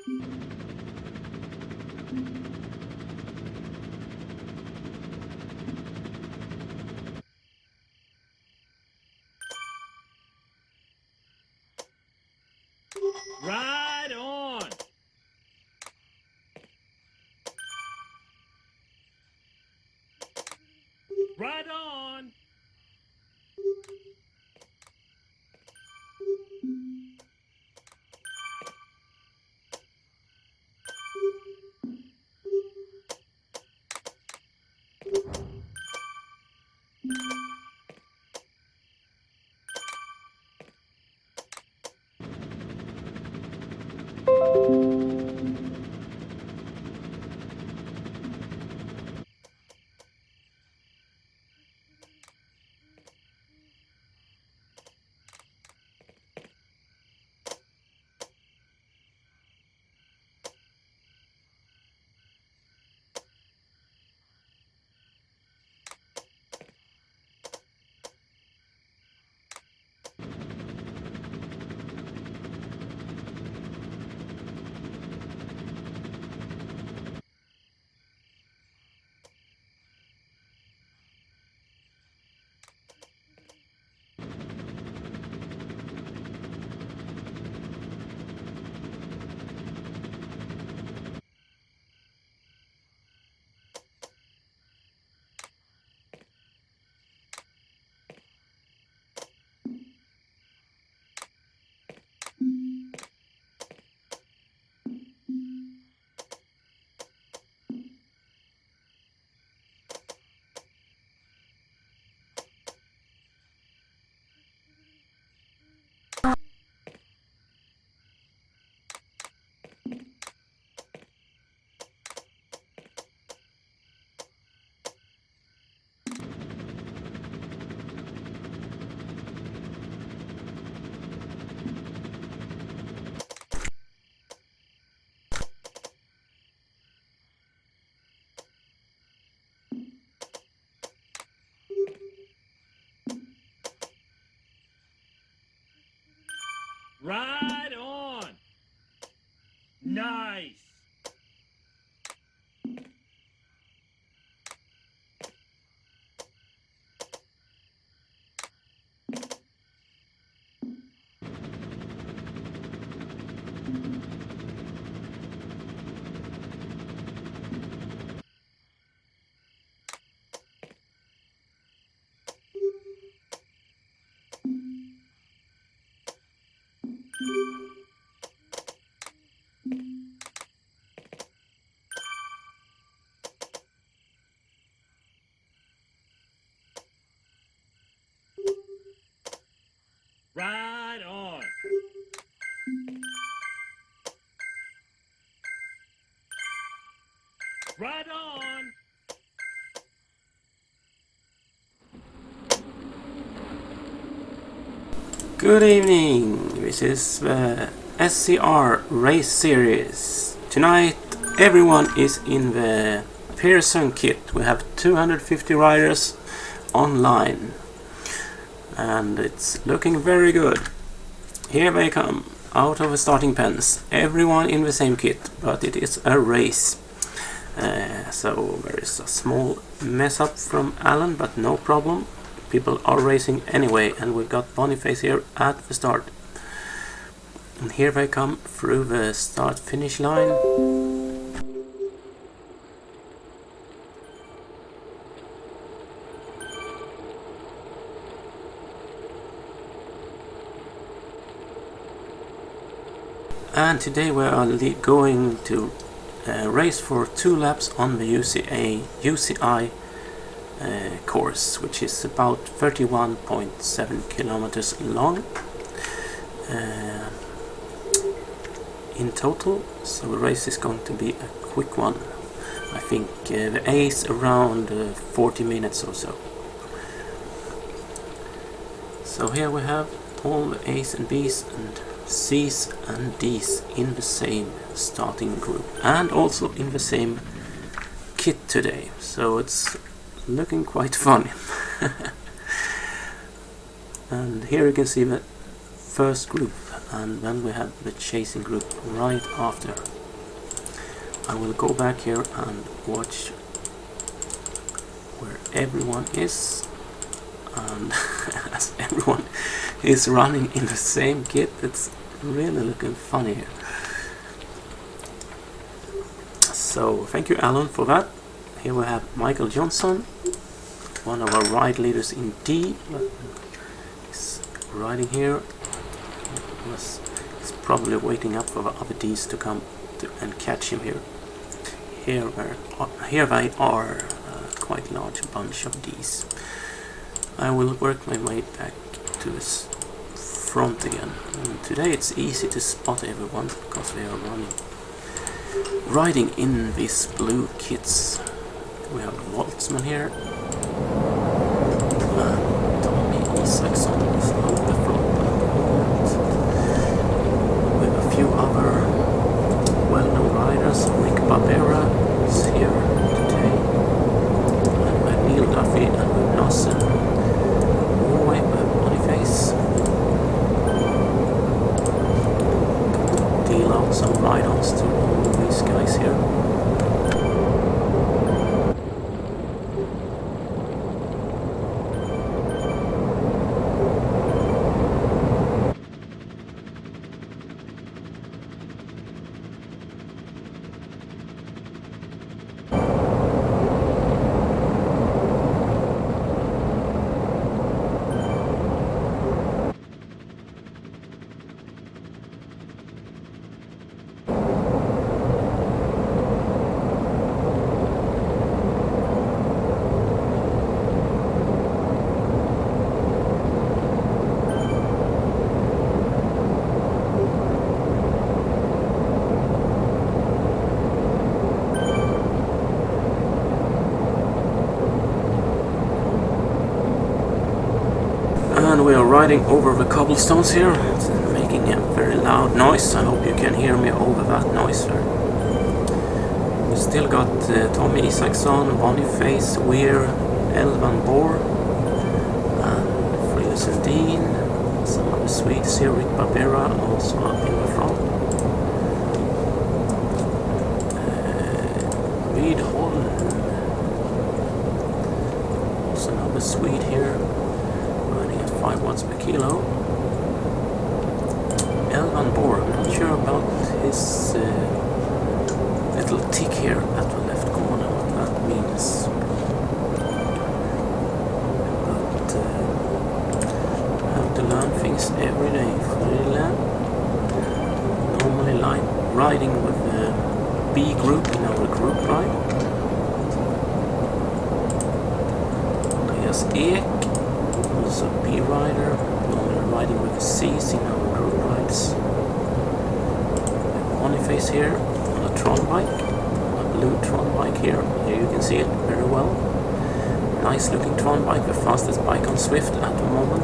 Ride on! Ride on! Ride on! Nice! Ride on! Ride on! Good evening, this is the SZR race series. Tonight everyone is in the Pearson kit. We have 250 riders online and it's looking very good. Here they come out of the starting pens, everyone in the same kit, but it is a race. So there is a small mess up from Alan, but no problem. People are racing anyway, and we've got Boniface here at the start. And here they come through the start-finish line. And today we are going to race for 2 laps on the UCI course, which is about 31.7 kilometers long in total. So the race is going to be a quick one. I think the A is around 40 minutes or so. So here we have all the A's and B's and C's and D's in the same starting group and also in the same kit today, so it's looking quite funny. And here you can see the first group, and then we have the chasing group right after. I will go back here and watch where everyone is, and as everyone is running in the same kit, it's really looking funny here. So thank you, Alan, for that. Here we have Michael Johnson, one of our ride leaders in D. He's riding here. He's probably waiting up for the other Ds to come and catch him here. Here they are, quite large bunch of Ds. I will work my way back to this front again. And today it's easy to spot everyone because they are riding in these blue kits. We have Waltzman here. Tommy Isaacson is out the front at the moment. With a few other well-known riders. Rick Barbera is here today. And Neil Duffy and Nasser. Norway with Boniface. Deal out some ride-ons to all these guys here. And we are riding over the cobblestones here. It's making a very loud noise. I hope you can hear me over that noise there. We still got Tommy Isaacson, Boniface, Weir, Elvan Bohr, and Frillis and Dean. Some of the Swedes here, Rick Barbera, also up in the front. Reed Holm, also another Swede here. 5 watts per kilo. Elvan Bohr, I'm not sure about his little tick here at the left corner, what that means. But I have to learn things every day. Normally like riding with the B group in our group ride. Andreas Ek, also B rider, normally riding with the C's in our group rides. Boniface here on a Tron bike, a blue Tron bike here. Here you can see it very well. Nice looking Tron bike, the fastest bike on Zwift at the moment.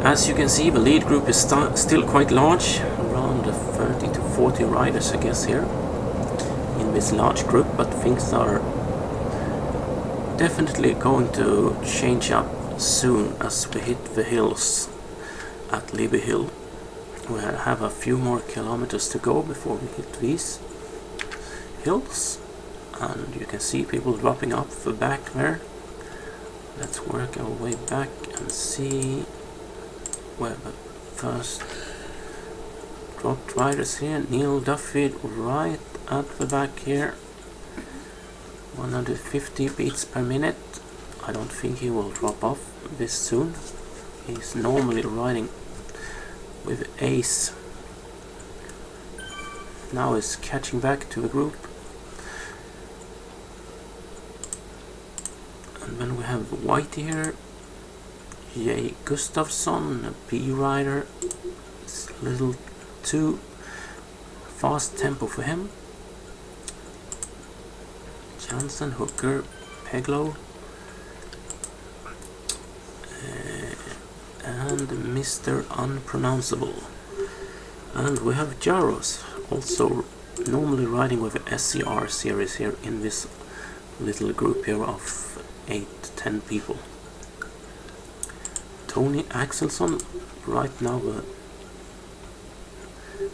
As you can see, the lead group is still quite large, around 30 to 40 riders I guess here in this large group, but things are definitely going to change up soon as we hit the hills at Libby Hill. We have a few more kilometers to go before we hit these hills, and you can see people dropping off the back there. Let's work our way back and see where the first dropped riders here. Neil Duffy right at the back here, 150 beats per minute. I don't think he will drop off this soon. He's normally riding with Ace. Now he's catching back to the group. And then we have White here, Jay Gustafsson, a B rider. It's a little too fast tempo for him. Jansen, Hooker, Peglow, and Mr. Unpronounceable. And we have Jaros, also normally riding with the SZR series here in this little group here of 8-10 people. Tony Axelsson, right now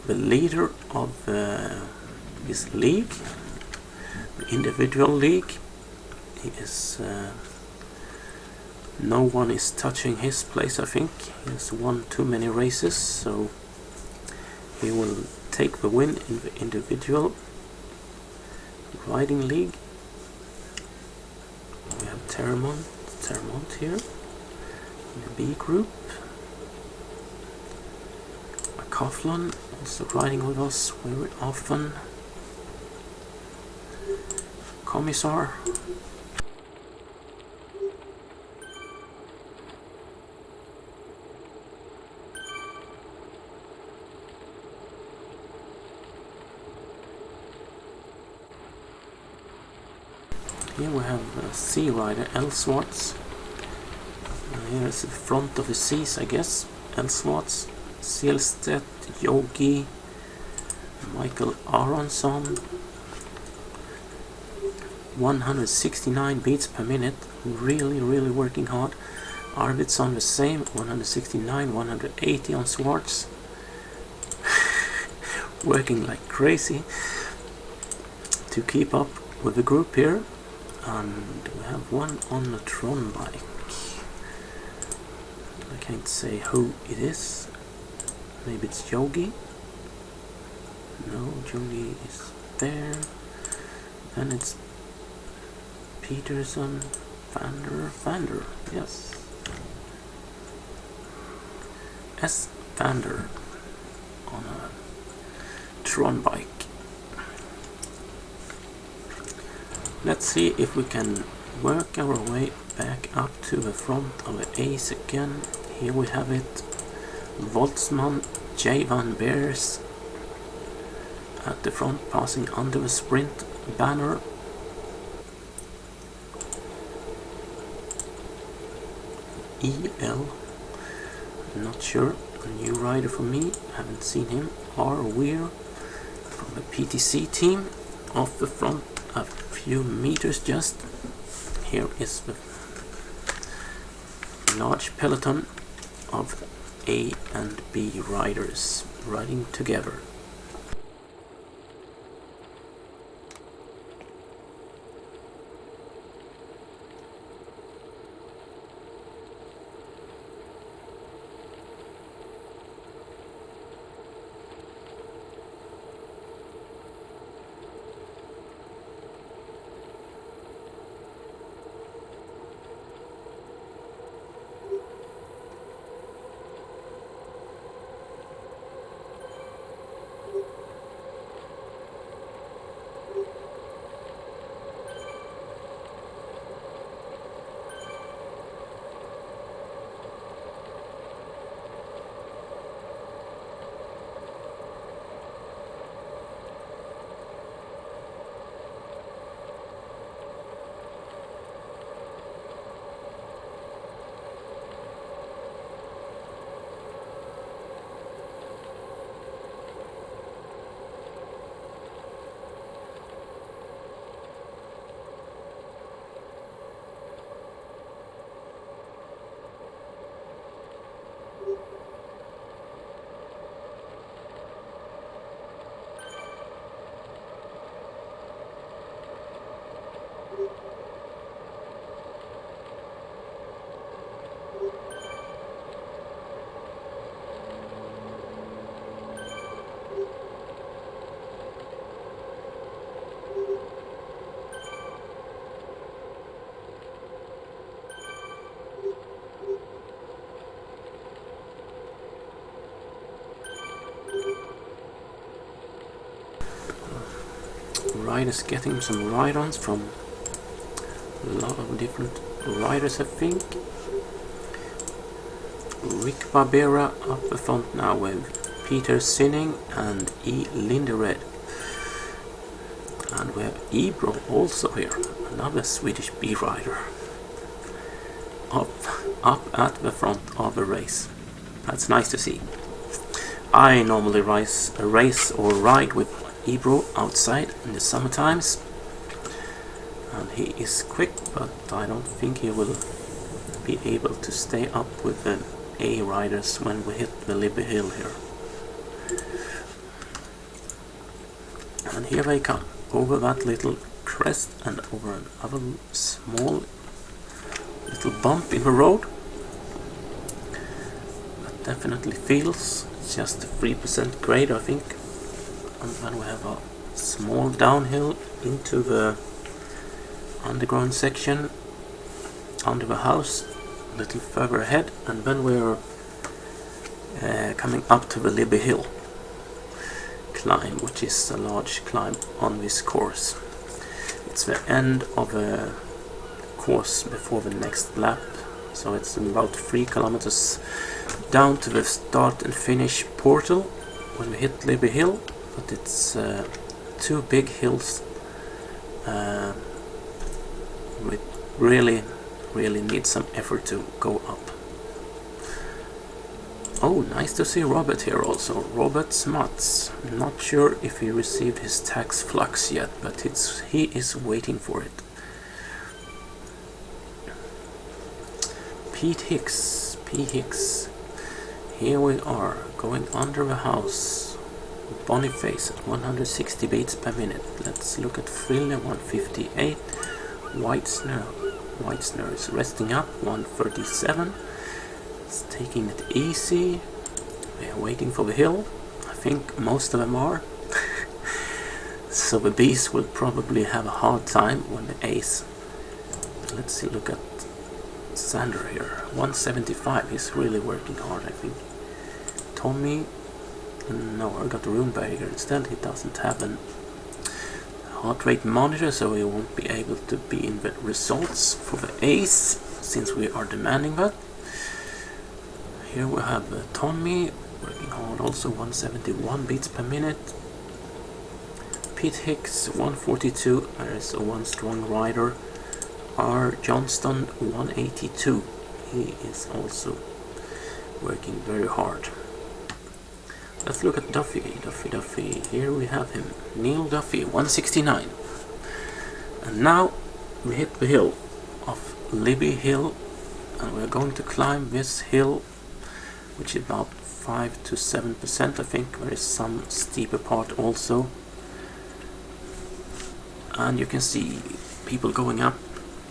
the leader of this league, the individual league. He is no one is touching his place. I think he has won too many races, so he will take the win in the individual riding league. We have Termont here in the B group. Coughlin also riding with us very often. Commissar. Here we have a C rider, Ellsworth. Here is the front of the C's, I guess. Ellsworth, Silstedt, Yogi, Michael Aronson. 169 beats per minute, really working hard. Arvidsson the same, 169, 180 on Swartz. Working like crazy to keep up with the group here. And we have one on the Tron bike. I can't say who it is. Maybe it's Yogi. No, Yogi is there. Then it's Peterson, Vander, yes. S. Vander on a Tron bike. Let's see if we can work our way back up to the front of the Ace again. Here we have it. Voltzmann, J. Van Beers at the front, passing under the sprint banner. EL, not sure, a new rider for me, haven't seen him. R. Weir from the PTC team, off the front a few meters just. Here is the large peloton of A and B riders riding together. riders getting some ride-ons from a lot of different riders, I think. Rick Barbera up the front now with Peter Sinning and E. Lindered. And we have Ebro also here, another Swedish B rider, up at the front of the race. That's nice to see. I normally race or ride with Ebro outside in the summer times, and he is quick, but I don't think he will be able to stay up with the A riders when we hit the Libby Hill here. And here they come, over that little crest and over another small little bump in the road. That definitely feels just 3% grade, I think. And then we have a small downhill into the underground section under the house, a little further ahead, and then we're coming up to the Libby Hill climb, which is a large climb on this course. It's the end of a course before the next lap, so it's about 3 kilometers down to the start and finish portal when we hit Libby Hill, but it's 2 big hills with really need some effort to go up. Oh, nice to see Robert here also. Robert Smuts. Not sure if he received his tax flux yet, but he is waiting for it. Pete Hicks. Here we are, going under the house. Boniface at 160 beats per minute. Let's look at Frille, 158. Whitesnare is resting up, 137. It's taking it easy. We are waiting for the hill. I think most of them are. So the Bs will probably have a hard time when the A's. Let's see, look at Sander here. 175. He's really working hard, I think. Tommy. No, I got the Runeberger instead. He doesn't have an heart rate monitor, so he won't be able to be in the results for the A's, since we are demanding that. Here we have Tommy working hard, also 171 beats per minute. Pete Hicks 142, there is a one strong rider. R. Johnston 182, he is also working very hard. Let's look at Duffy. Here we have him, Neil Duffy 169. And now we hit the hill of Libby Hill, and we're going to climb this hill, which is about 5 to 7%, I think. There is some steeper part also, and you can see people going up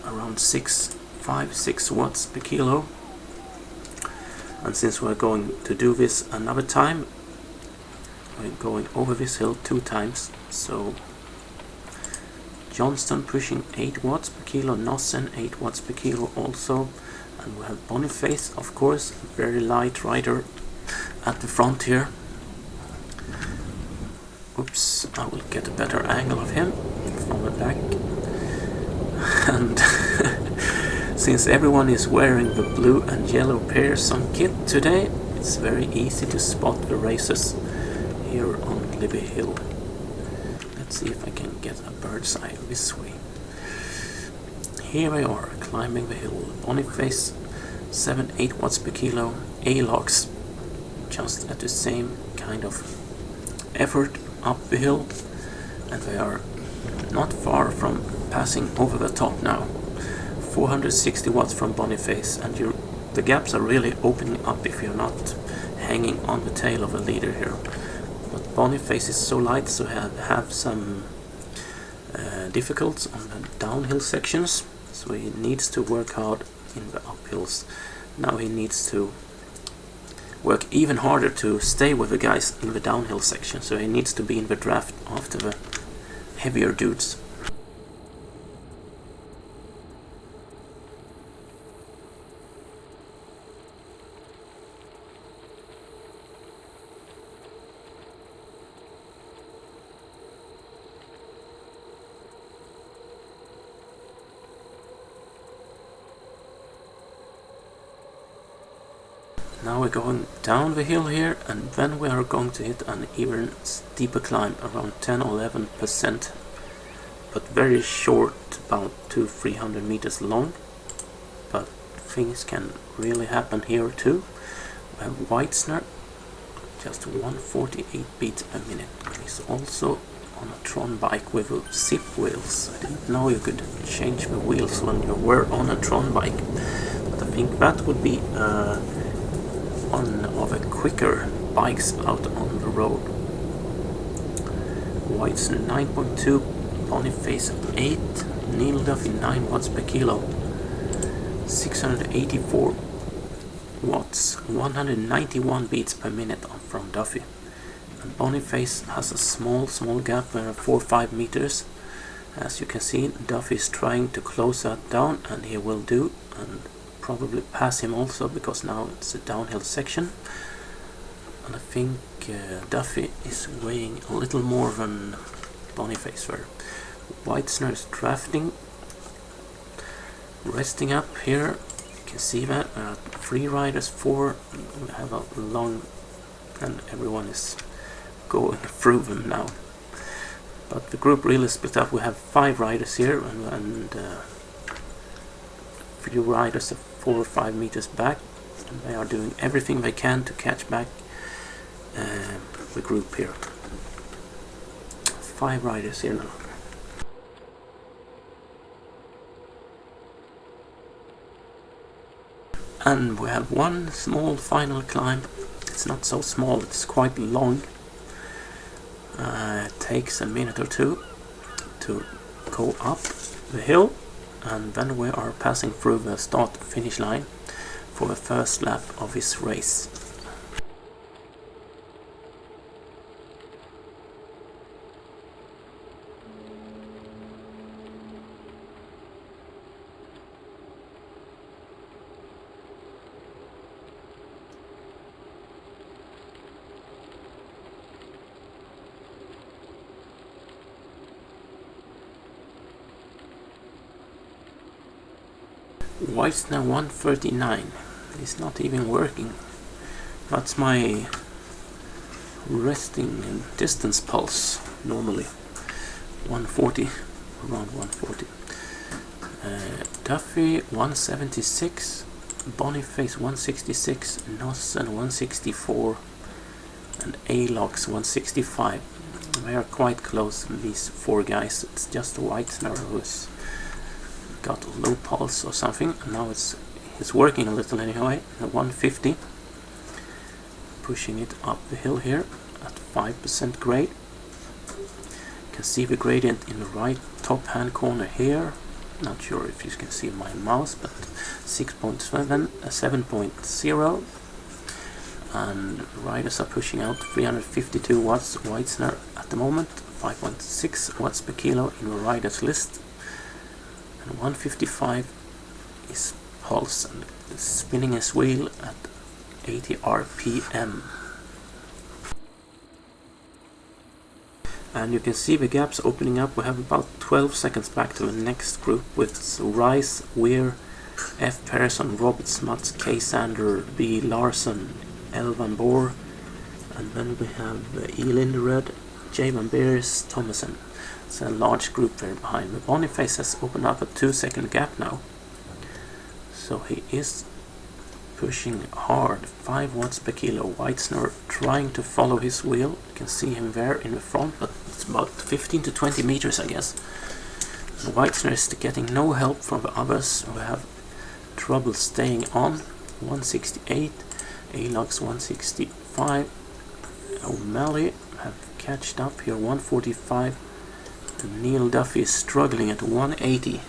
around 5-6 watts per kilo. And since we're going to do this another time, we're going over this hill 2 times, so Johnston pushing 8 watts per kilo, Nossen 8 watts per kilo also. And we have Boniface, of course, very light rider at the front here. Oops, I will get a better angle of him from the back. And since everyone is wearing the blue and yellow Pearson kit today, it's very easy to spot the racers here on Libby Hill. Let's see if I can get a bird's eye this way. Here we are, climbing the hill. Boniface 7-8 watts per kilo. A-Logs just at the same kind of effort up the hill, and they are not far from passing over the top now. 460 watts from Boniface, and the gaps are really opening up if you're not hanging on the tail of a leader here. But Boniface is so light, so have some difficulties on the downhill sections, so he needs to work hard in the uphills. Now he needs to work even harder to stay with the guys in the downhill section, so he needs to be in the draft after the heavier dudes. Now we're going down the hill here, and then we are going to hit an even steeper climb, around 10-11%, but very short, about 200-300 meters long. But things can really happen here too. We have Weitzner, just 148 beats per minute. He's also on a Tron bike with zip wheels. I didn't know you could change the wheels when you were on a Tron bike, but I think that would be one of the quicker bikes out on the road. White's 9.2, Boniface 8, Neil Duffy 9 watts per kilo, 684 watts, 191 beats per minute from Duffy. And Boniface has a small gap, 4-5 meters. As you can see, Duffy is trying to close that down, and he will do, and probably pass him also, because now it's a downhill section. And I think Duffy is weighing a little more than Boniface there. Weitzner is drafting, resting up here. You can see that 3 riders, 4. We have a long, and everyone is going through them now. But the group really split up. We have 5 riders here, and few riders are 4 or 5 meters back, and they are doing everything they can to catch back the group here. 5 riders here now. And we have one small final climb. It's not so small, it's quite long. It takes a minute or two to go up the hill, and then we are passing through the start-finish line for the first lap of this race. White's now 139. It's not even working. That's my resting distance pulse normally. 140, around 140. Duffy 176, Boniface 166, Nossen 164, and Alox 165. They are quite close, these 4 guys. It's just Weitzner who's got a low pulse or something, and now it's working a little anyway. 150, pushing it up the hill here at 5% grade. You can see the gradient in the right top hand corner here. Not sure if you can see my mouse, but 6.7, 7.0, and riders are pushing out 352 watts. Weitzner at the moment 5.6 watts per kilo in the riders list. 155 is pulse, and spinning his wheel at 80 RPM. And you can see the gaps opening up. We have about 12 seconds back to the next group with Rice, Weir, F. Persson, Robert Smuts, K. Sander, B. Larson, L. Van Boer, and then we have E. Linderud, J. Van Beers, Thomason. It's a large group there behind. The Boniface has opened up a 2-second gap now, so he is pushing hard, 5 watts per kilo. Weitzner trying to follow his wheel. You can see him there in the front, but it's about 15 to 20 meters, I guess. And Weitzner is getting no help from the others who have trouble staying on. 168, Alox 165, O'Malley have catched up here, 145. And Neil Duffy is struggling at 180.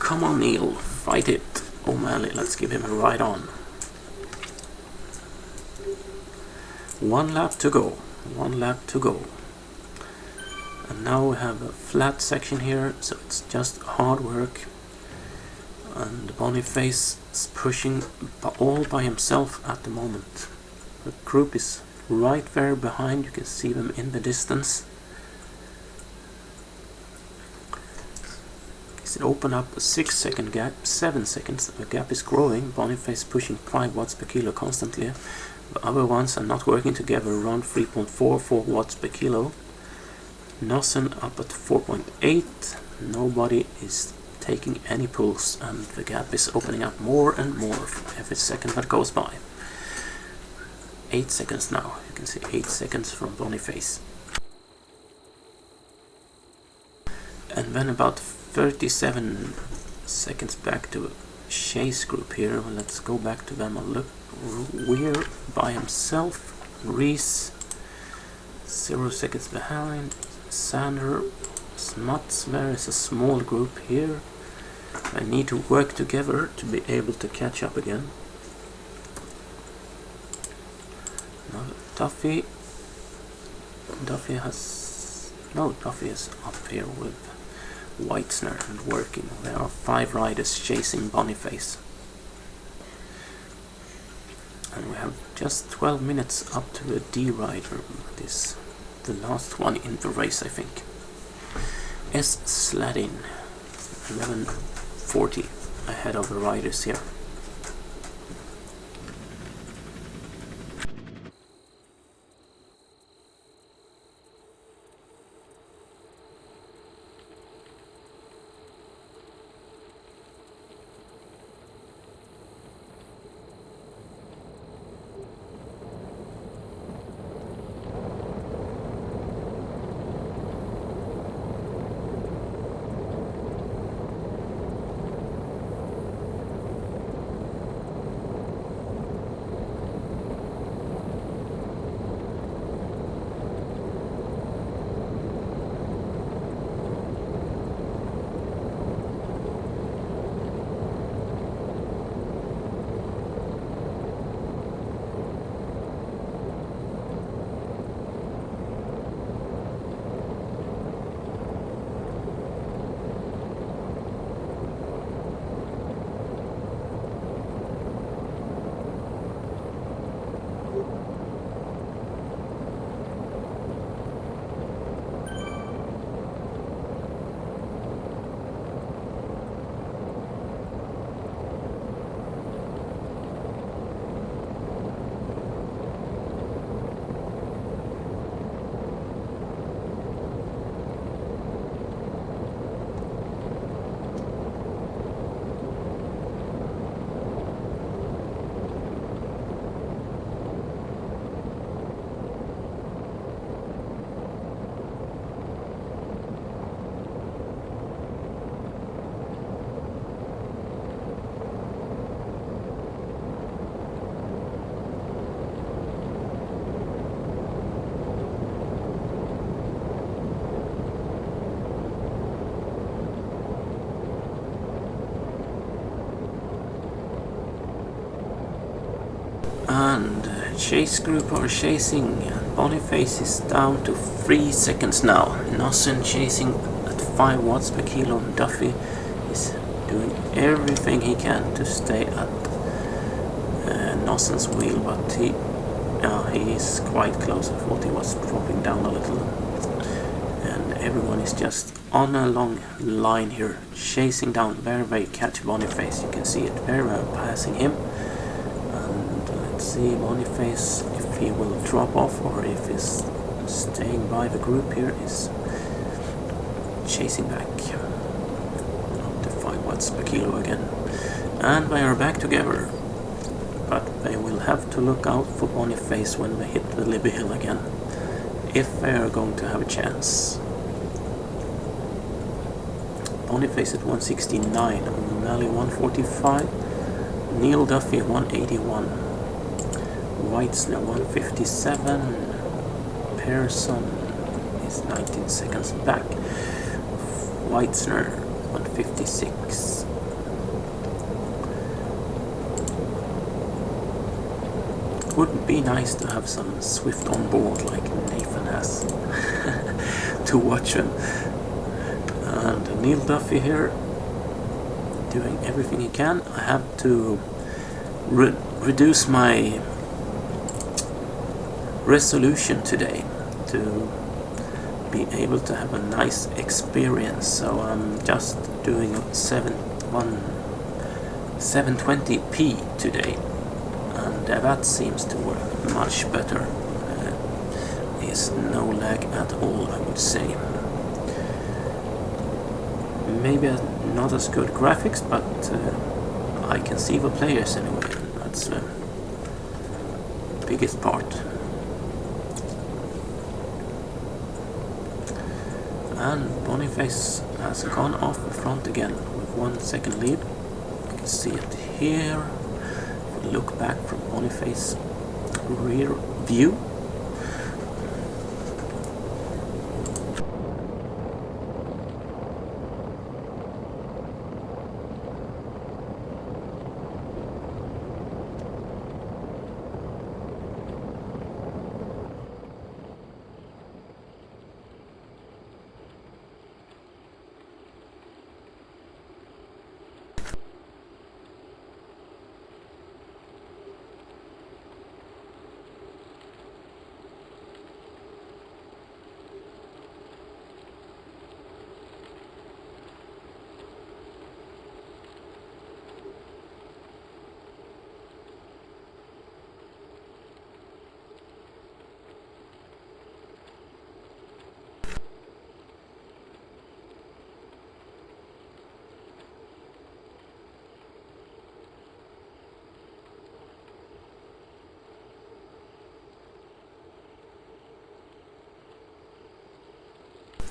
Come on, Neil, fight it. O'Malley, let's give him a ride on. 1 lap to go. 1 lap to go. And now we have a flat section here, so it's just hard work. And Boniface is pushing all by himself at the moment. The group is right there behind. You can see them in the distance. It opened up a 6-second gap, 7 seconds. The gap is growing. Boniface pushing 5 watts per kilo constantly. The other ones are not working together, around 3.44 watts per kilo. Nossen up at 4.8. Nobody is taking any pulls, and the gap is opening up more and more every second that goes by. 8 seconds now. You can see 8 seconds from Boniface. And then about 37 seconds back to Chase group here. Let's go back to them and look. Weir by himself. Reese 0 seconds behind. Sander, Smuts, there is a small group here. I need to work together to be able to catch up again. Now Duffy is up here with Weitzner and working. There are 5 riders chasing Boniface. And we have just 12 minutes up to a D rider. This the last one in the race, I think. S. Sladin, 11:40 ahead of the riders here. And Chase group are chasing. Boniface is down to 3 seconds now. Nossen chasing at 5 watts per kilo. Duffy is doing everything he can to stay at Nossen's wheel, but he is quite close. I thought he was dropping down a little. And everyone is just on a long line here, chasing down. Very, very catch Boniface. You can see it very well passing him. Let's see Boniface, if he will drop off or if he's staying by the group here, is chasing back up to 5 watts per kilo again. And they are back together, but they will have to look out for Boniface when they hit the Libby Hill again, if they are going to have a chance. Boniface at 169, O'Malley 145, Neil Duffy 181. Weitzner 157. Pearson is 19 seconds back. Weitzner 156. Would be nice to have some Zwift on board like Nathan has to watch him. And Neil Duffy here doing everything he can. I have to reduce my resolution today to be able to have a nice experience. So I'm just doing 720p today, and that seems to work much better. There's no lag at all, I would say. Maybe not as good graphics, but I can see the players anyway. That's the biggest part. And Boniface has gone off the front again with 1 second lead. You can see it here. If we look back from Boniface's rear view.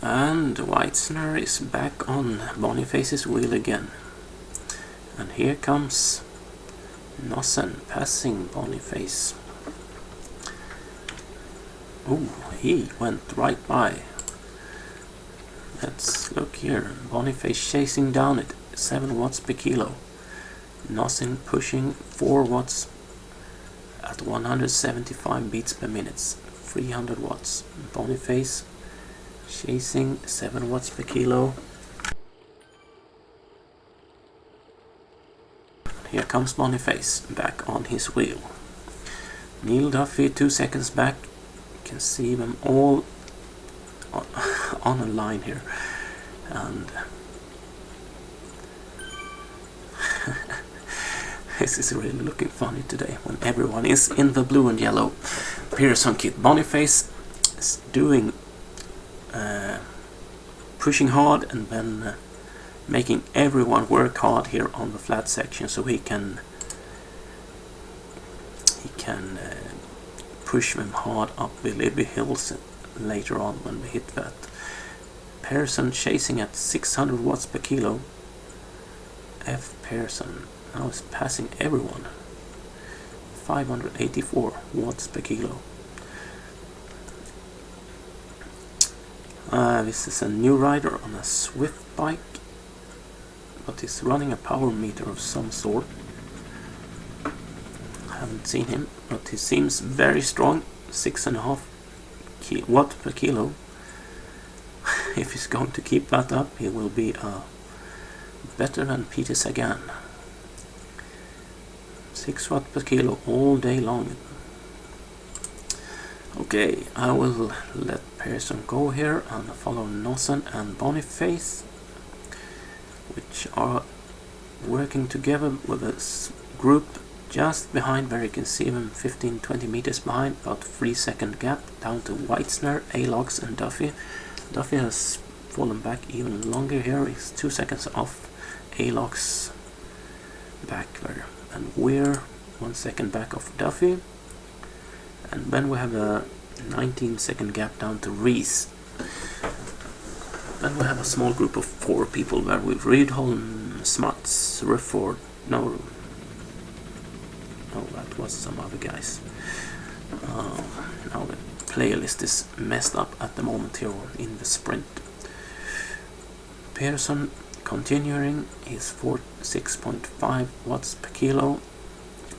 And Weitzner is back on Boniface's wheel again. And here comes Nossen passing Boniface. Oh, he went right by. Let's look here. Boniface chasing down at 7 watts per kilo. Nossen pushing 4 watts at 175 beats per minute. 300 watts. Boniface chasing 7 watts per kilo. Here comes Boniface back on his wheel. Neil Duffy 2 seconds back. You can see them all on a line here. And this is really looking funny today when everyone is in the blue and yellow Pearson kit. Boniface is doing pushing hard and then making everyone work hard here on the flat section, so he can push them hard up the Libby hills later on when we hit that. Pearson chasing at 600 watts per kilo. F. Pearson now is passing everyone. 584 watts per kilo. This is a new rider on a Zwift bike, but he's running a power meter of some sort. I haven't seen him, but he seems very strong. 6.5 watt per kilo. If he's going to keep that up, he will be better than Peter Sagan. 6 watt per kilo all day long. Okay, I will let Pearson go here and follow Nossen and Boniface, which are working together with a group just behind, where you can see them 15-20 meters behind, about 3 second gap down to Weitzner, Alox and Duffy. Duffy has fallen back even longer here. He's 2 seconds off Alox back there, and we're 1 second back of Duffy. And then we have a 19 second gap down to Reese. Then we have a small group of 4 people there with Rydholm, Smuts, Rufford, no, that was some other guys. Now the playlist is messed up at the moment here in the sprint. Pearson continuing his 6.5 watts per kilo.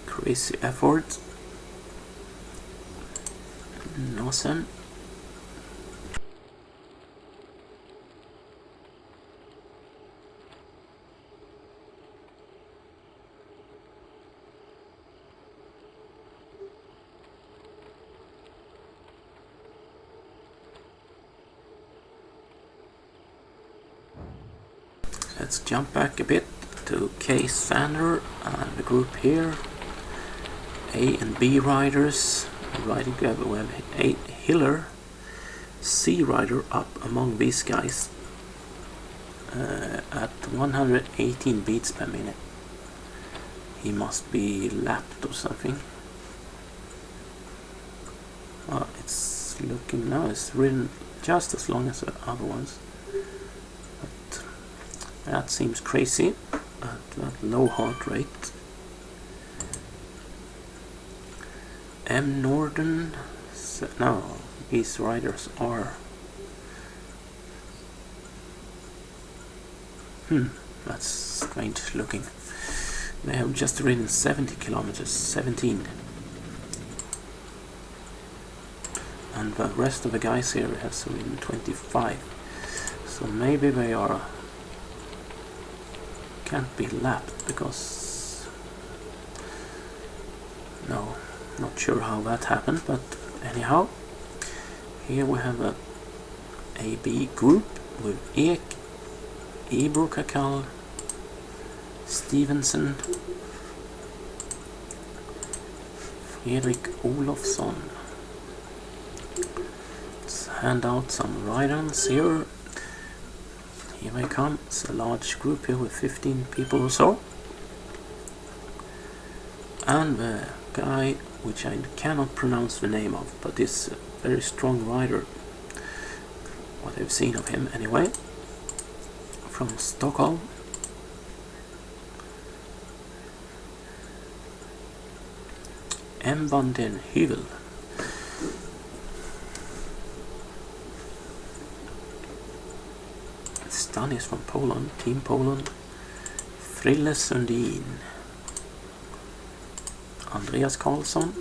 Crazy effort. Nossen. Let's jump back a bit to K Sander and the group here. A and B riders riding together. We have A Hiller, C rider up among these guys at 118 beats per minute. He must be lapped or something. Well, it's looking now, it's ridden just as long as the other ones. But that seems crazy at that low heart rate. M Norden, no, these riders are that's strange looking. They have just ridden 70 kilometers, 17. And the rest of the guys here has ridden 25. So maybe they can't be lapped because no, not sure how that happened, but anyhow, here we have a AB group with Ek, Ebro Kakal, Stevenson, Fredrik Olofsson. Let's hand out some ride-ons here. Here they come. It's a large group here with 15 people or so. And the guy, which I cannot pronounce the name of, but is a very strong rider, what I've seen of him anyway, from Stockholm. M. van den Heuvel. Stan is from Poland, Team Poland. Frille Sundin. Andreas Karlsson.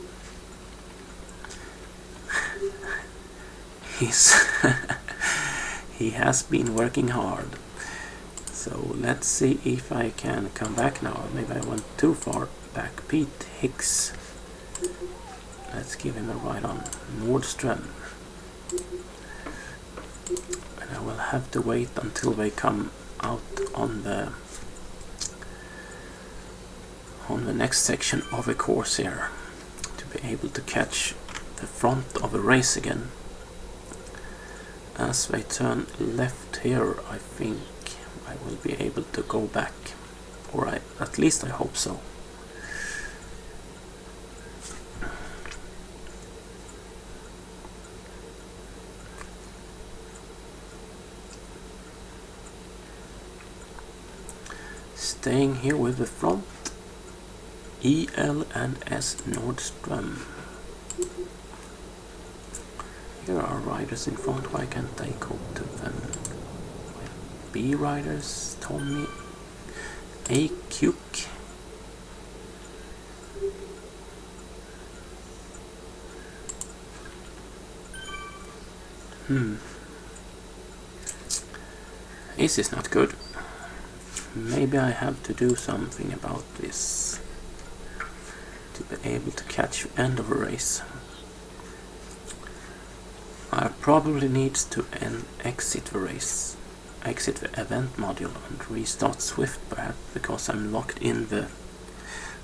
He has been working hard. So let's see if I can come back now. Maybe I went too far back. Pete Hicks. Let's give him a ride on Nordström. And I will have to wait until they come out on the next section of the course here to be able to catch the front of the race again. As they turn left here, I think I will be able to go back, or at least I hope so. Staying here with the front, EL and S Nordström. Here are riders in front, why can't I go to them? B riders, Tommy, A Cuke. This is not good. Maybe I have to do something about this to be able to catch the end of a race. I probably need to exit the race, exit the event module and restart Zwift perhaps, because I'm locked in the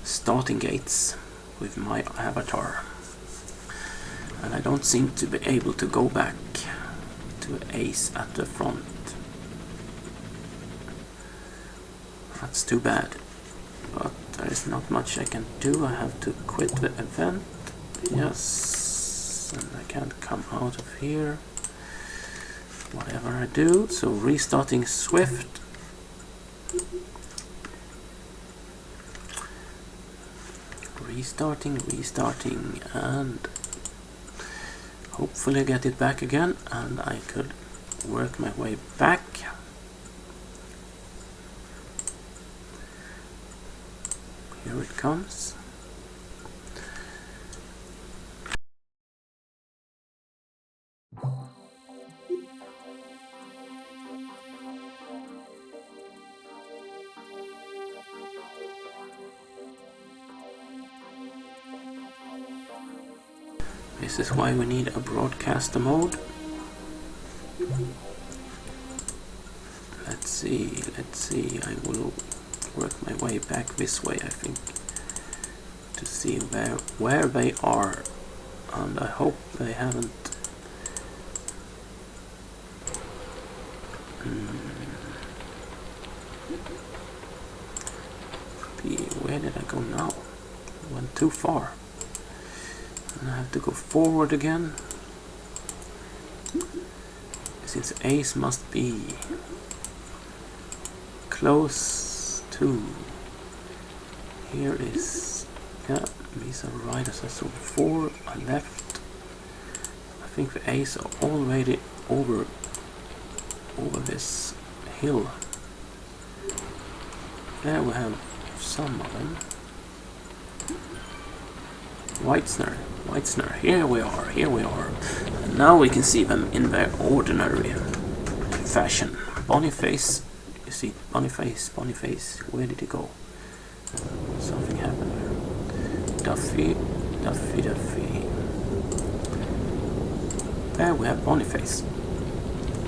starting gates with my avatar. And I don't seem to be able to go back to Ace at the front. That's too bad, but there is not much I can do. I have to quit the event. Yes, and I can't come out of here whatever I do. So restarting Zwift. Restarting, and hopefully get it back again, and I could work my way back. Here it comes. This is why we need a broadcaster mode. Let's let's see. I will work my way back this way, I think, to see where they are, and I hope they haven't. Where did I go now? I went too far, and I have to go forward again. Since Ace must be close to. Here is, yeah, these are right as I saw before. I left. I think the Ace are already over this hill. There we have some of them. White snare, here we are. And now we can see them in their ordinary fashion. Boniface, you see, Boniface, where did he go? Something happened there. Duffy. There we have Boniface.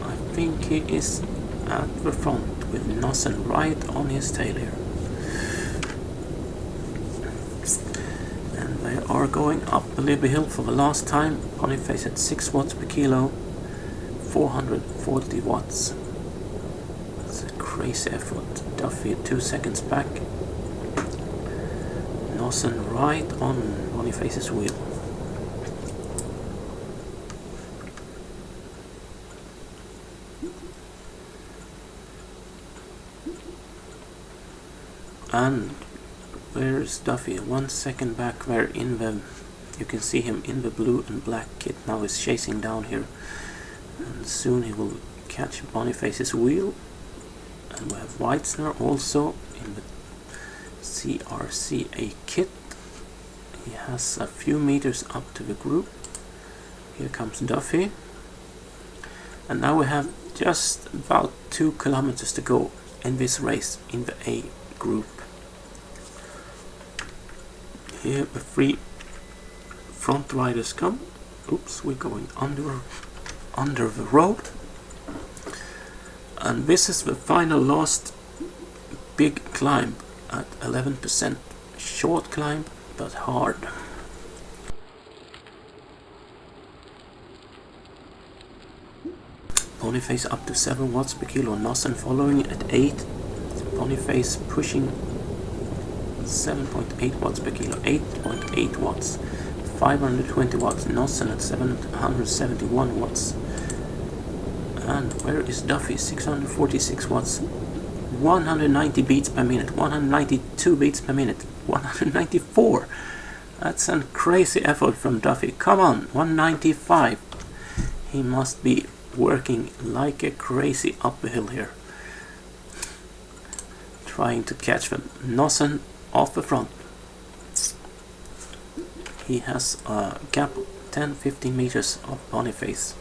I think he is at the front with Nossen right on his tail here. And they are going up the Libby Hill for the last time. Boniface at 6 watts per kilo, 440 watts. That's a crazy effort. Duffy at 2 seconds back. Nossen right on Boniface's wheel. And where is Duffy? 1 second back there in the... You can see him in the blue and black kit. Now he's chasing down here. And soon he will catch Boniface's wheel. And we have Weitzner also in the CRCA kit. He has a few meters up to the group. Here comes Duffy. And now we have just about 2 kilometers to go in this race in the A group. Here the 3 front riders come. Oops, we're going under the road. And this is the final last big climb at 11%. Short climb, but hard. Boniface up to 7 watts per kilo. Nossen following at 8. Boniface pushing 7.8 watts per kilo. 8.8 watts. 520 watts. Nossen at 771 watts. And where is Duffy? 646 watts. 190 beats per minute. 192 beats per minute. 194. That's a crazy effort from Duffy. Come on, 195. He must be working like a crazy up the hill here, trying to catch them. Nossen off the front. He has a gap 10-15 meters of Boniface,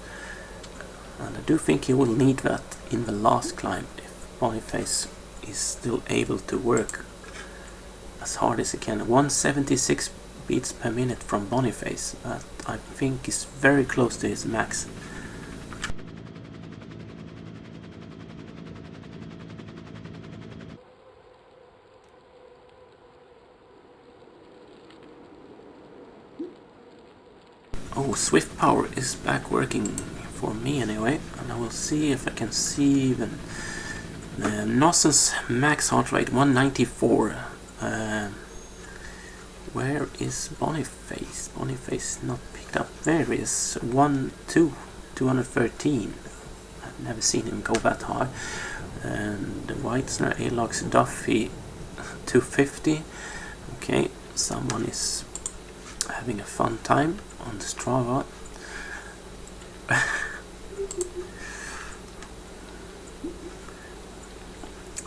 and I do think he will need that in the last climb if Boniface is still able to work as hard as he can. 176 beats per minute from Boniface. That I think is very close to his max. Oh, Zwift power is back working for me anyway, and I will see if I can see the Nossen's max heart rate, 194. Where is Boniface? Boniface not picked up. There he is, 213. I've never seen him go that high. And Weitzner, Alox, Duffy, 250. Okay, someone is having a fun time on the Strava.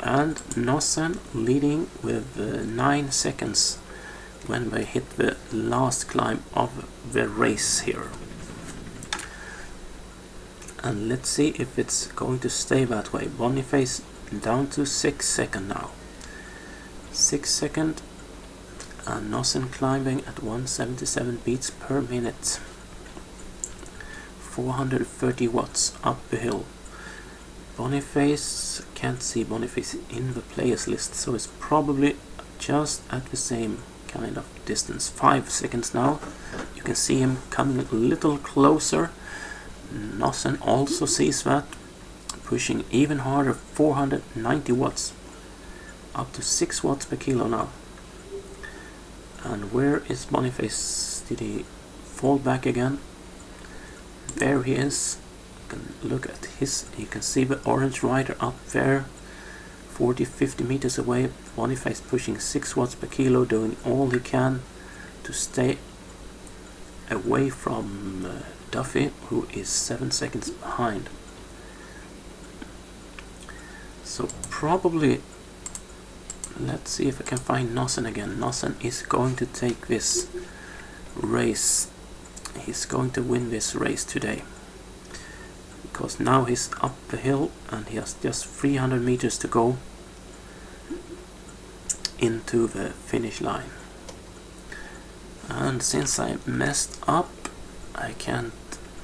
And Nossen leading with 9 seconds when they hit the last climb of the race here. And let's see if it's going to stay that way. Boniface down to 6 seconds now. 6 seconds. And Nossen climbing at 177 beats per minute. 430 watts up the hill. Boniface, can't see Boniface in the players list, so it's probably just at the same kind of distance. 5 seconds now. You can see him coming a little closer. Nossen also sees that, pushing even harder, 490 watts, up to 6 watts per kilo now. And where is Boniface? Did he fall back again? There he is. You can look at his, you can see the orange rider up there, 40-50 meters away. Boniface pushing 6 watts per kilo, doing all he can to stay away from Duffy, who is 7 seconds behind. So probably, let's see if I can find Nossen again. Nossen is going to take this race. He's going to win this race today, because now he's up the hill and he has just 300 meters to go into the finish line. And since I messed up, I can't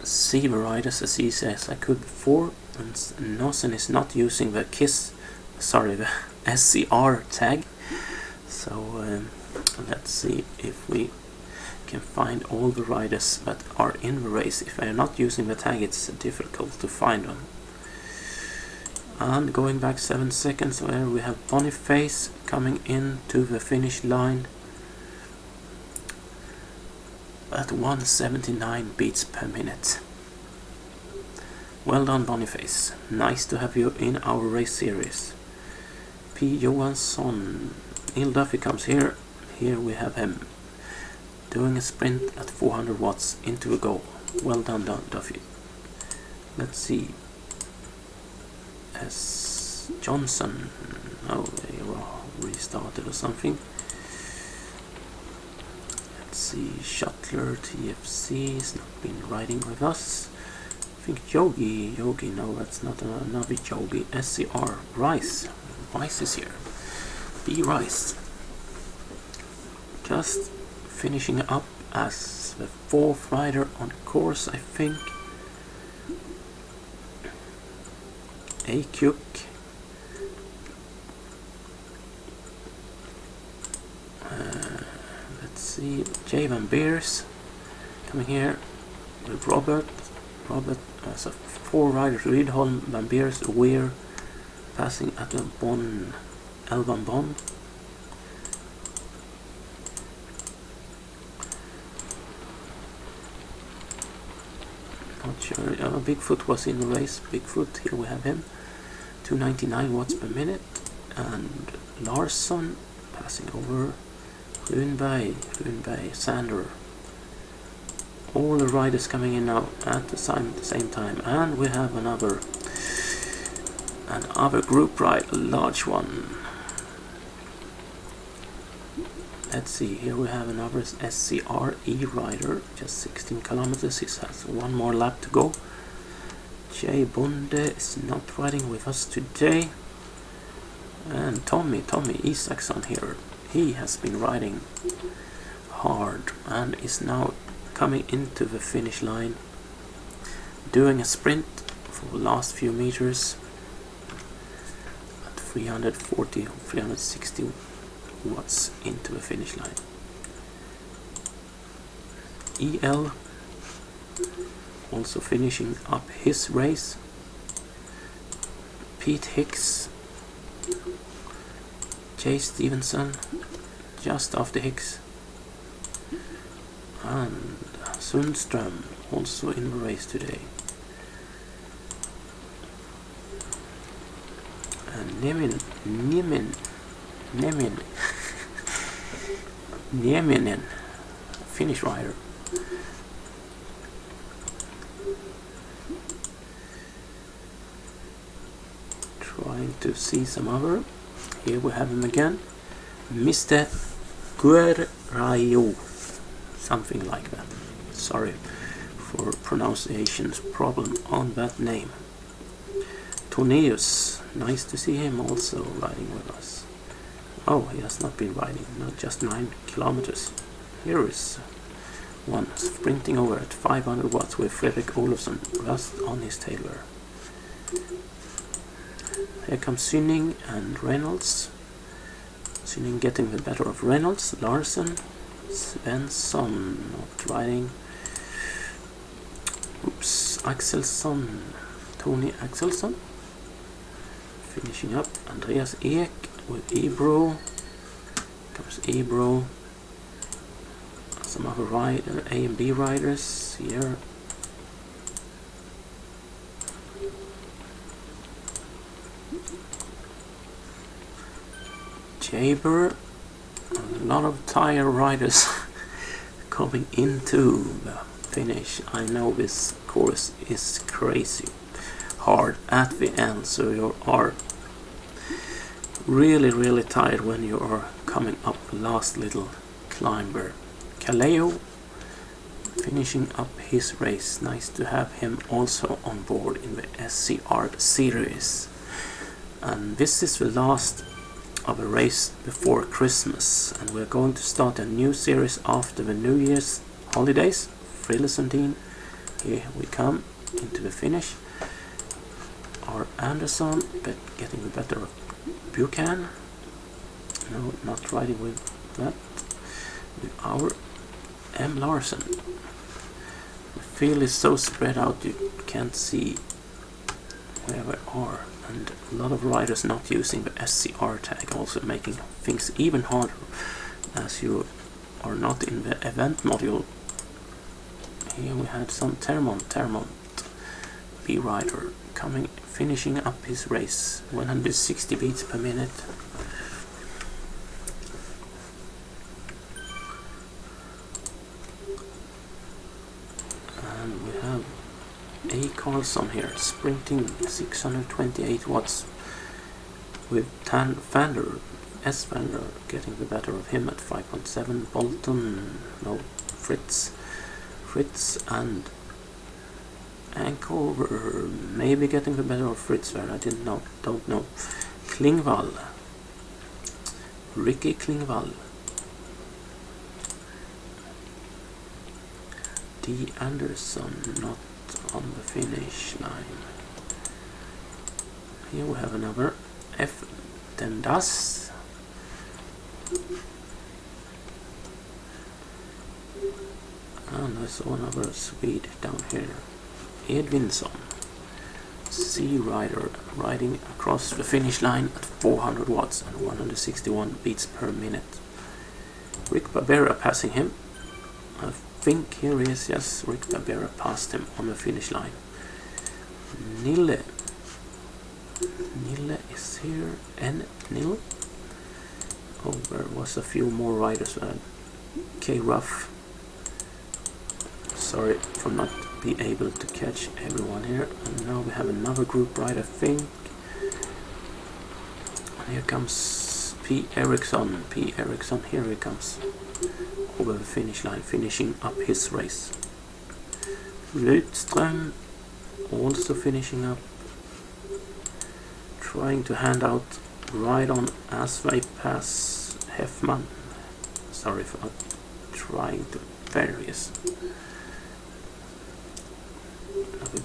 see the riders as easy as I could before, and Nossen is not using the the SZR tag. So let's see if we can find all the riders that are in the race. If I am not using the tag, it's difficult to find them. And going back 7 seconds, where we have Boniface coming into the finish line at 179 beats per minute. Well done, Boniface. Nice to have you in our race series. P. Johansson, Neil Duffy comes here. Here we have him doing a sprint at 400 watts into a goal. Well done, Duffy. Let's see. S. Johnson. Oh, they were restarted or something. Let's see. Shuttler TFC has not been riding with us. I think Yogi, no, that's not another Yogi. SZR, Rice is here. B. Rice. Just finishing up as the 4th rider on course, I think. A. Cook. Let's see. J. Van Beers coming here with Robert. Robert has a 4 riders: Rydholm, Van Beers, Weir, passing at the Elvan Bond. Not sure. Bigfoot was in the race. Bigfoot, here we have him. 299 watts per minute. And Larsson passing over. Runberg, Sander. All the riders coming in now at the same time. And we have another group ride, a large one. Let's see, here we have another SZR rider, just 16 kilometers. He has 1 more lap to go. Jay Bunde is not riding with us today. And Tommy Isaksson here, he has been riding hard and is now coming into the finish line, doing a sprint for the last few meters at 360 watts into the finish line. EL also finishing up his race. Pete Hicks, Jay Stevenson just after Hicks, and Sundström also in the race today. And Nieminen, Finnish rider. Trying to see some other. Here we have him again, Mr. Guerrayo, something like that. Sorry for pronunciation's problem on that name. Torneus, nice to see him also riding with us. Oh, he has not been riding, not just 9 kilometers. Here is one sprinting over at 500 watts with Fredrik Olofsson, rust on his tailwear. Here comes Synning and Reynolds. Synning getting the better of Reynolds. Larsen, Svensson not riding. Oops, Axelsson, Tony Axelsson. Finishing up Andreas Ek with Ebro. Comes Ebro. Some other rider, A and B riders here. Jaber, a lot of tire riders coming into the finish. I know this course is crazy hard at the end, so you are really tired when you are coming up the last little climber. Kaleo finishing up his race. Nice to have him also on board in the SZR series. And this is the last of a race before Christmas, and we're going to start a new series after the New Year's holidays. Frilesundin, here we come into the finish. R. Anderson getting the better of Buchan. No, not riding with that. With our M. Larsen. The field is so spread out you can't see where we are. And a lot of riders not using the SZR tag, also making things even harder as you are not in the event module. Here we had some Termont B rider finishing up his race, 160 beats per minute. And we have A. Carlson here, sprinting 628 watts with S. Vander getting the better of him at 5.7. Bolton, no, Fritz and Ankover maybe getting the better of Fritz there, I don't know. Klingvall, Ricky Klingvall. D. Anderson not on the finish line. Here we have another F. Dendas. And I saw another Swede down here. Edvinsson, C rider, riding across the finish line at 400 watts and 161 beats per minute. Rick Barbera passing him. I think here he is, yes, Rick Barbera passed him on the finish line. Nille is here, N. Nille. Oh, there was a few more riders. K. Ruff. Sorry for not being able to catch everyone here. And now we have another group ride, I think. And here comes P. Eriksson. P. Eriksson, here he comes over the finish line, finishing up his race. Rydström also finishing up, trying to hand out ride on as they pass Heffman. Sorry for not trying to various.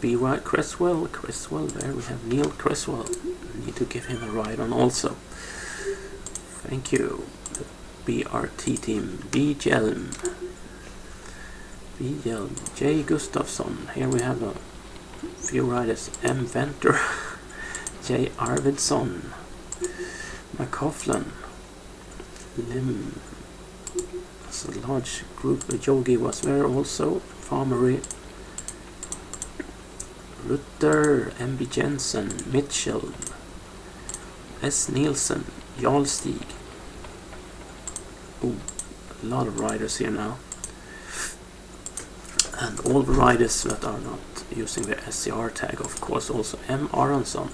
Be right, Cresswell, there we have Neil Cresswell. Need to give him a ride on also. Thank you. The BRT team, B. Hjelm, J. Gustafsson. Here we have a few riders, M. Venter, J. Arvidsson, McCaughlin, Lim. That's a large group. Yogi was there also, Farmery, Rutter, M.B. Jensen, Mitchell, S. Nielsen, Jarlstig. Ooh, a lot of riders here now. And all the riders that are not using the SZR tag, of course, also M. Aronsson.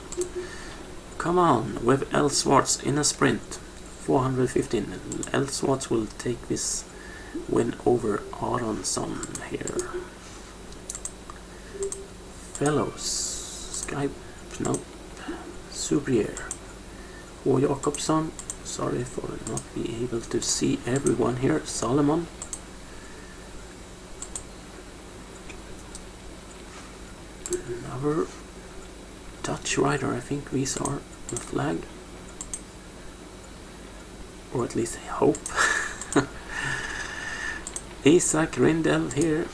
Come on, with L. Swartz in a sprint, 415. L. Swartz will take this win over Aronsson here. Fellows, Skype, no, Subrier, H. Jakobsson, sorry for not being able to see everyone here, Solomon, another Dutch rider, I think these are the flag. Or at least I hope. Isaac Rindel here.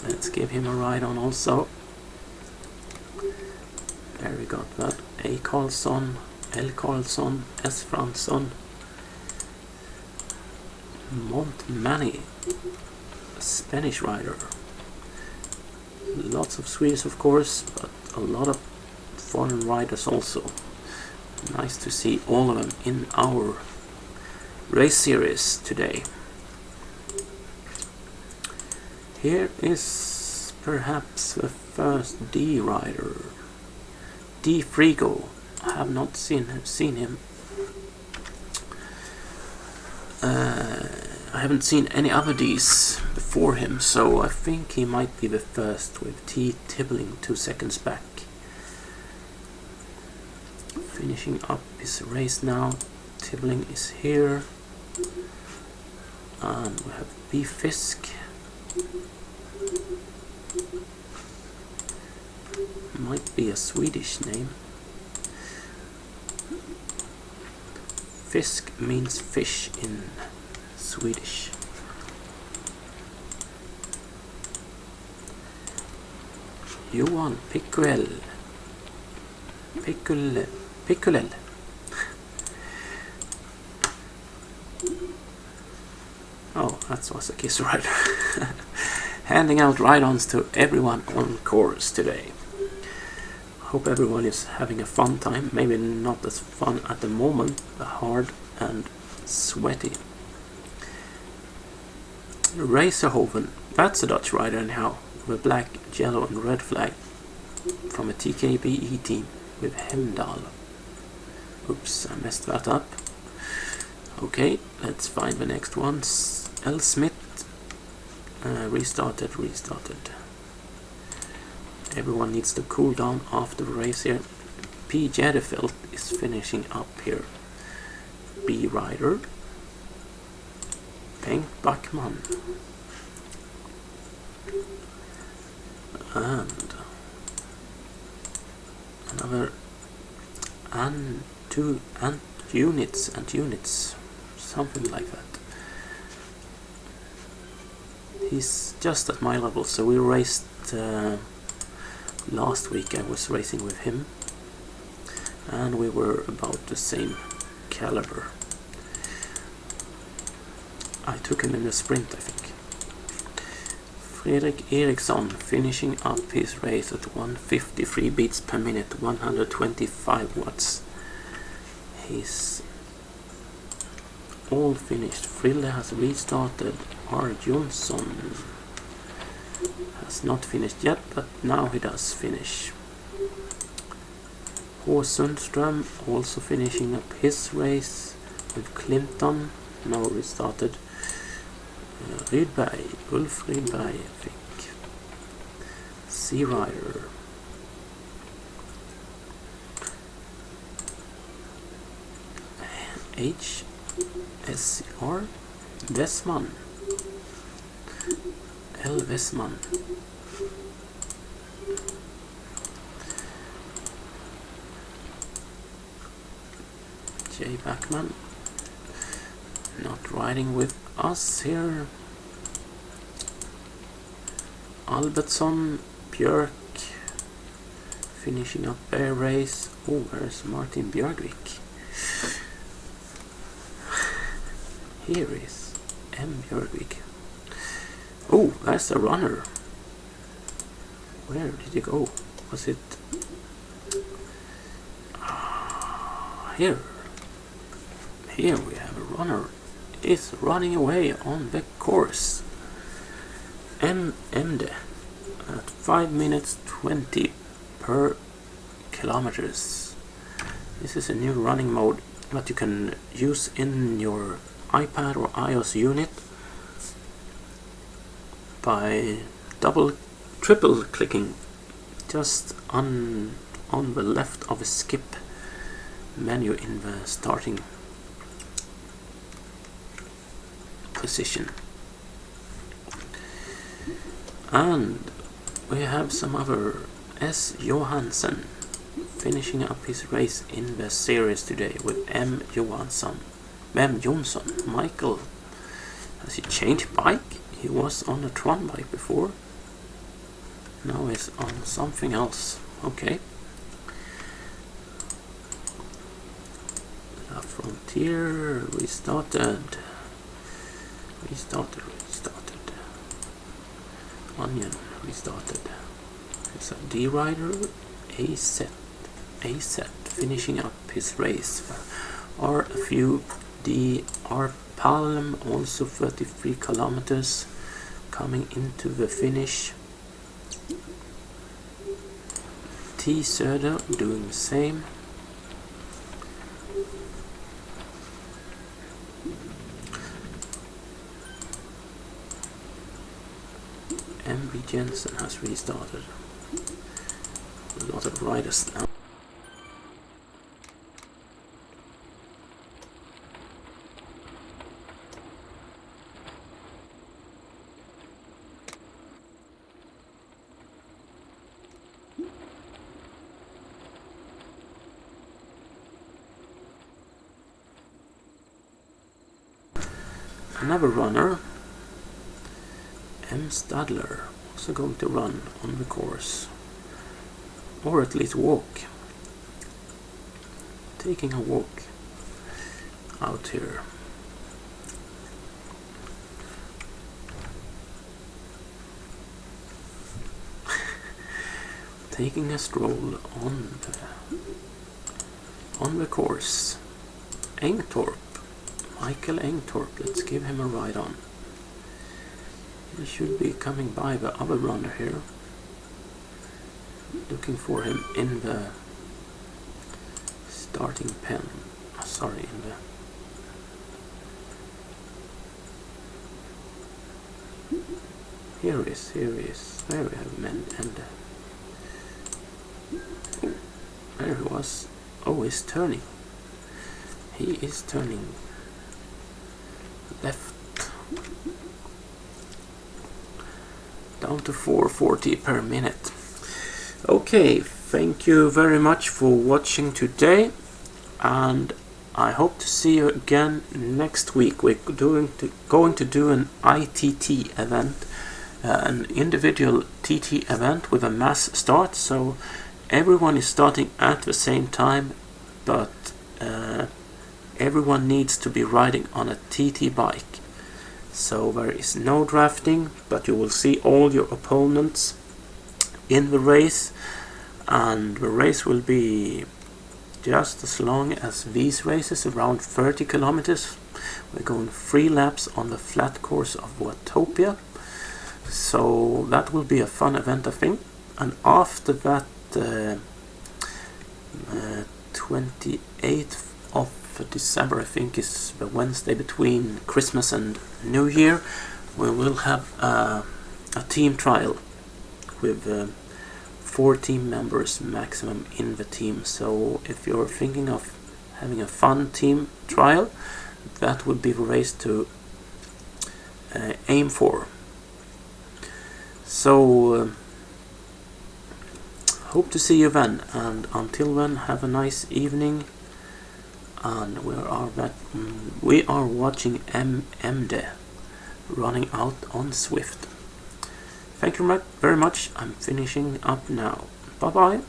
Let's give him a ride on also. There we got that. A. Karlsson, L. Karlsson, S. Fransson, Montmany, a Spanish rider. Lots of Swedes, of course, but a lot of foreign riders also. Nice to see all of them in our race series today. Here is perhaps the first D rider. D. Frigo. I have not seen him. I haven't seen any other Ds before him, so I think he might be the first, with T. Tibbling 2 seconds back. Finishing up his race now. Tibbling is here. And we have B. Fisk. Might be a Swedish name. Fisk means fish in Swedish. Johan Piculel. Oh, that was a Kiss rider. Handing out ride-ons to everyone on course today. Hope everyone is having a fun time. Maybe not as fun at the moment, but hard and sweaty. Racerhoven, that's a Dutch rider anyhow, with a black, yellow and red flag from a TKBE team with Hemdal. Oops, I messed that up. Okay, let's find the next ones. L. Smith, restarted. Everyone needs to cool down after the race here. P. Jedefeld is finishing up here. B. Rider. Bengt Backman. And another units, something like that. He's just at my level, so we raced last week. I was racing with him, and we were about the same caliber. I took him in the sprint, I think. Fredrik Eriksson finishing up his race at 153 beats per minute, 125 watts. He's all finished. Frille has restarted. R. Jonsson has not finished yet, but now he does finish. H. Sundström also finishing up his race with Clinton, now restarted. Rydberg, Ulf Rydberg, I think. C. Rider. H. SZR. Westman. L. Westman. J. Backman. Not riding with us here. Albertsson, Björk finishing up their race. Oh, where's Martin Björkvik? Here is M. Björkvik. Oh, that's a runner. Where did he go? Was it here? Here we have a runner. Is running away on the course. Emde at 5 minutes 20 per kilometers. This is a new running mode that you can use in your iPad or iOS unit by triple clicking just on the left of a skip menu in the starting position. And we have some other S. Johansson finishing up his race in the series today with M. Johansson. M. Jonsson. Michael. Has he changed bike? He was on a Tron bike before. Now he's on something else. Okay. La Frontier restarted. Restarted. Onion restarted. It's a D-Rider AZ finishing up his race. Or a few DR Palm, also 33 kilometers, coming into the finish. SZR doing the same. MB Jensen has restarted. A lot of riders now. Another runner, M. Stadler, also going to run on the course, or at least walk, taking a walk out here. Taking a stroll on the course. Engtorp. Michael Engtorp, let's give him a ride on. He should be coming by the other runner here. Looking for him in the starting pen. Sorry, in the... Here he is. There we have him, and there he was. Oh, he's turning. He is turning left down to 440 per minute. Okay, thank you very much for watching today, and I hope to see you again next week. We're going to do an ITT event, an individual TT event with a mass start, so everyone is starting at the same time, but everyone needs to be riding on a TT bike. So there is no drafting, but you will see all your opponents in the race, and the race will be just as long as these races, around 30 kilometers. We're going 3 laps on the flat course of Watopia, so that will be a fun event, I think. And after that, 28th of December, I think, is the Wednesday between Christmas and New Year, we will have a team trial with 4 team members maximum in the team. So if you're thinking of having a fun team trial, that would be the race to aim for. So hope to see you then, and until then, have a nice evening. And we are watching MMD running out on Zwift. Thank you very much. I'm finishing up now. Bye bye.